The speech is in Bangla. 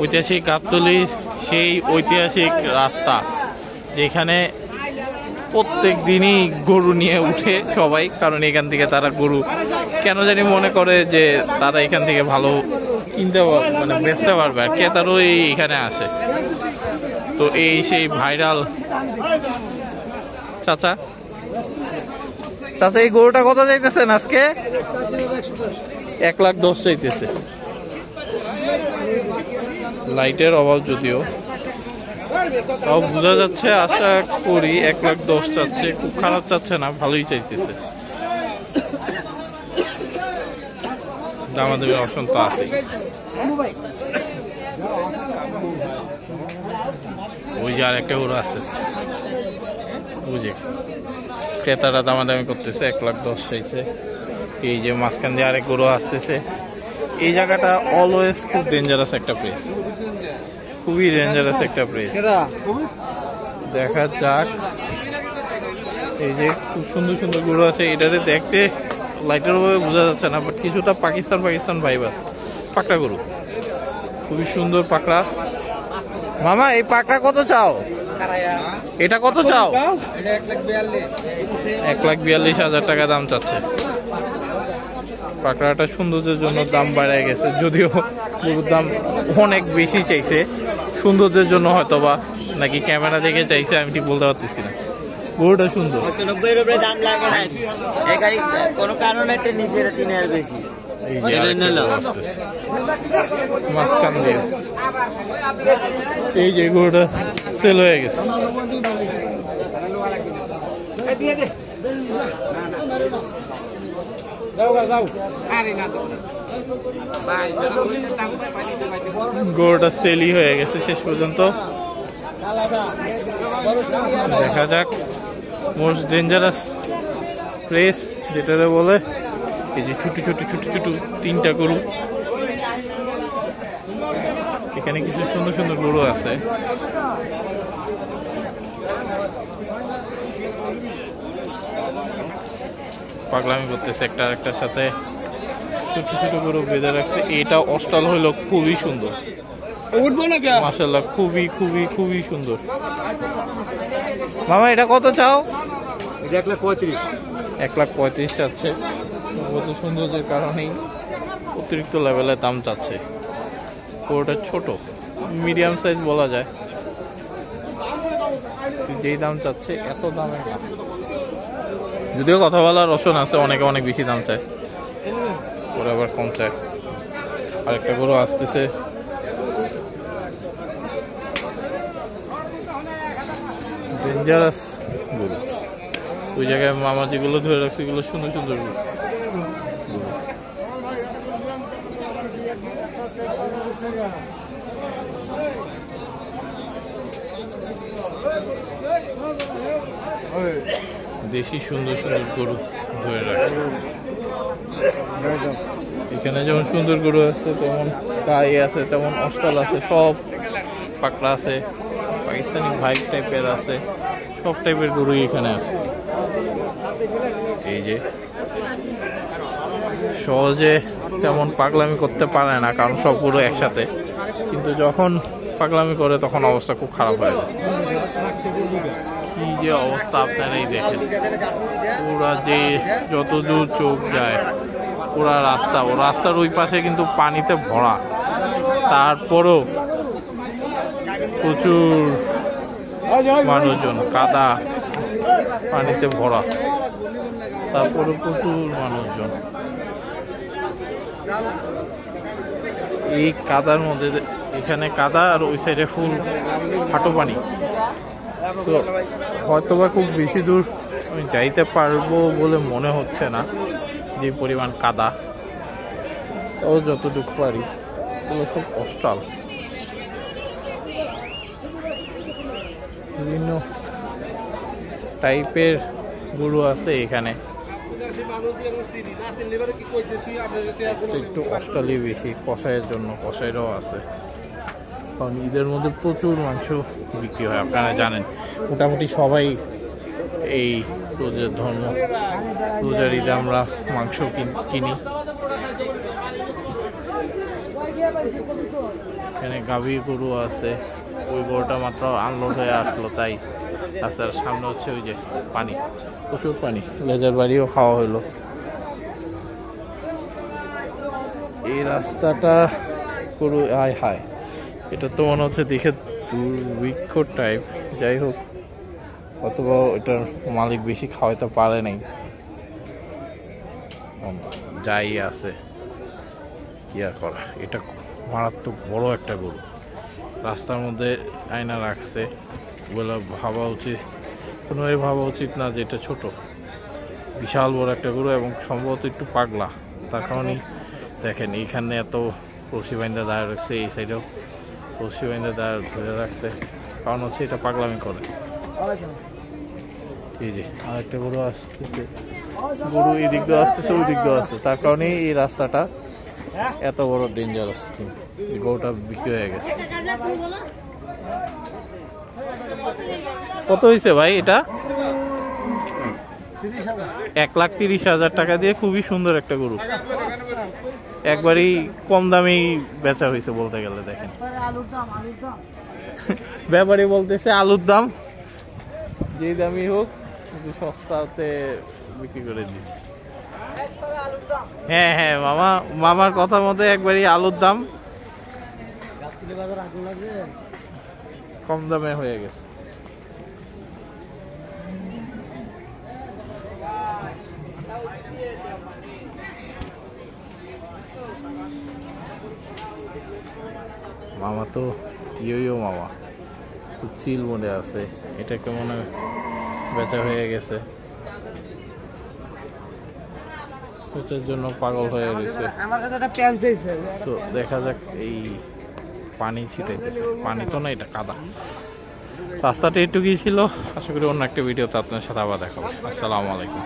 ঐতিহাসিক গাবতলী সেই ঐতিহাসিক রাস্তা যেখানে প্রত্যেক দিনই গরু নিয়ে উঠে সবাই, কারণ এখান থেকে তারা গরু কেন জানি মনে করে যে তারা এখান থেকে ভালো কিনতে মানে বেচতে পারবে, আর ক্রেতারও এইখানে আসে। তো এই সেই ভাইরাল চাচা চাচা এই গরুটা কত চাইতেছেন আজকে? 1,10,000 চাইতেছে। লাইটের অভাব যদিও, তাও বোঝা যাচ্ছে, আশা করি 1,10,000 চাচ্ছে, খুব খারাপ চাচ্ছে না, ভালোই চাইতেছে। দামাদামি অপশন তো আছে। ওই যে আর একটা গরু আসতেছে, বুঝে ক্রেতারা দামাদামি করতেছে, 1,10,000 চাইছে। এই যে মাঝখান দিয়ে আরেক গরু আসতেছে। এই জায়গাটা অলওয়েজ খুব ডেঞ্জারাস একটা প্লেস, খুবই ডেঞ্জারাস একটা প্লেস। দেখা যাক, এই যে খুব সুন্দর সুন্দর গরু আছে। এটাতে দেখতে লাইটের ভাবে বোঝা যাচ্ছে না, বাট কিছুটা পাকিস্তান পাকিস্তান ভাইব আছে। পাকড়া গরু, খুবই সুন্দর পাকড়া। মামা এই পাকড়া কত চাও? এটা কত চাও? 1,42,000 টাকা দাম চাচ্ছে। পাকড়াটা সৌন্দর্যের জন্য দাম বাড়ায় গেছে, যদিও গরুর দাম অনেক বেশি চাইছে। সৌন্দর্যের জন্য হয়তো বা নাকি ক্যামেরা দেখে চাইছে, আমি ঠিক বলতে পারতেছি না। গরুটা সুন্দর। 90 রুপে দাম লাগে না, এই গাড়ি কোনো কারণে একটা নিচে 3,000 বেশি। এই যে মাঝখান দিয়ে এই যে গরুটা সেল হয়ে গেছে। গরুটা সেলই হয়ে গেছে শেষ পর্যন্ত। দেখা যাক, মোস্ট ডেঞ্জারাস প্লেস যেটা বলে। এই যে ছোট ছোট ছোট ছোট 3টা গরু, এখানে কিছু সুন্দর সুন্দর গরু আছে। পাগলামি করতেছে একটা আরেকটার সাথে, ছোট ছোট গরু বেঁধে রাখছে। এটা অস্টাল হইলো খুবই সুন্দর, মাশাআল্লাহ, খুবই খুবই খুবই সুন্দর। মামা এটা কত চাও? 1,35,000। 1,35,000 চাচ্ছে। কত সৌন্দর্যের কারণেই অতিরিক্ত লেভেলের দাম চাচ্ছে। গরুটা ছোট, মিডিয়াম সাইজ বলা যায়, যেই দাম চাচ্ছে এত দামের না। যদিও কথা বলার রসন আছে, অনেকে অনেক বেশি দাম চায়, পরে আবার কম চায়। আরেকটা গরু আসতেছে, ডেঞ্জারাস গরু। ওই জায়গায় মামা যেগুলো ধরে রাখছে এগুলো সুন্দর সুন্দর গরু। দেশি সুন্দর সুন্দর গরু ধরে রাখছে। এখানে যেমন সুন্দর গরু আছে, তেমন গাই আছে, তেমন অস্টাল আছে, সব পাকড়া আছে, পাকিস্তানি ভাইট টাইপের আছে, সব টাইপের গরুই এখানে আছে। এই যে সহজে তেমন পাগলামি করতে পারে না, কারণ সব গরু একসাথে, কিন্তু যখন পাগলামি করে তখন অবস্থা খুব খারাপ হয়ে যায়। কি যে অবস্থা আপনারাই দেখেন, পুরা যে যত দূর চোখ যায় পুরা রাস্তা, ও রাস্তার ওই পাশে কিন্তু পানিতে ভরা, তারপরও প্রচুর মানুষজন, কাদা পানিতে ভরা, তারপরে প্রচুর মানুষজন। এই কাদার মধ্যে, এখানে কাদা আর ওই সাইডে ফুল হাঁটু পানি। তো হয়তোবা খুব বেশি দূর আমি যাইতে পারবো বলে মনে হচ্ছে না, যে পরিমাণ কাদা। তাও যতটুকু পারি, এগুলো সব অস্টাল, বিভিন্ন টাইপের গরু আছে এখানে। একটু অস্টালি বেশি, কষাইয়ের জন্য কষাইরাও আছে, কারণ ঈদের মধ্যে প্রচুর মাংস বিক্রি হয়। আপনারা জানেন মোটামুটি সবাই এই রোজার ধর্ম, রোজার ঈদে আমরা মাংস কিনি। এখানে গাভী গরু আছে, ওই গরুটা মাত্র আনলোড হয়ে আসলো তাই। আচ্ছা, সামনে হচ্ছে ওই যে পানি, প্রচুর পানি, লেজার বাড়িও খাওয়া হইলো। এই রাস্তাটা পুরো আয় হায়, এটা তো মনে হচ্ছে দেখে দুর্ভিক্ষ টাইপ। যাই হোক, অথবা এটার মালিক বেশি খাওয়াইতে পারে নাই, যাই আছে কি আর করা। এটা মারাত্মক বড় একটা গরু, রাস্তার মধ্যে আয়না রাখছে, ওগুলো ভাবা উচিত, কোনোভাবে ভাবা উচিত না যে এটা ছোট। বিশাল বড় একটা গরু এবং সম্ভবত একটু পাগলা, তার কারণেই দেখেন এইখানে এত রশি বাইন্দা দাঁড়িয়ে রাখছে, এই সাইডেও রশি বাইন্দা দাঁড়িয়ে ধরে রাখছে, কারণ হচ্ছে এটা পাগলামি করে। এই যে আর একটা গরু আসতেছে, গরু এই দিক দিয়ে আসতেছে, ওই দিক দিয়ে আসছে, তার কারণেই এই রাস্তাটা এত বড় ডেঞ্জারাস। গরুটা বিক্রি হয়ে গেছে। কত হয়েছে ভাই এটা? 1,30,000 টাকা দিয়ে খুবই সুন্দর একটা গরু, একবারই কম দামেই বেচা হয়েছে বলতে গেলে। দেখেন ব্যাপারী বলতেছে আলুর দাম যেই দামই হোক সস্তাতে বিক্রি করে দিচ্ছে। হ্যাঁ হ্যাঁ মামা, মামার কথা মতো একবারই আলুর দাম কম দামে হয়ে গেছে। মামা তো ইয়ো মামা খুব চিল মোডে আছে, এটা কেমন বেচা হয়ে গেছে, কোচের জন্য পাগল হয়ে গেছে। তো দেখা যাক, এই পানি ছিটাইতেছে, পানি তো না এটা কাদা। রাস্তাটা একটু গিয়েছিল, আশা করি অন্য একটা ভিডিওতে আপনার সাথে আবার দেখাবো। আসসালামু আলাইকুম।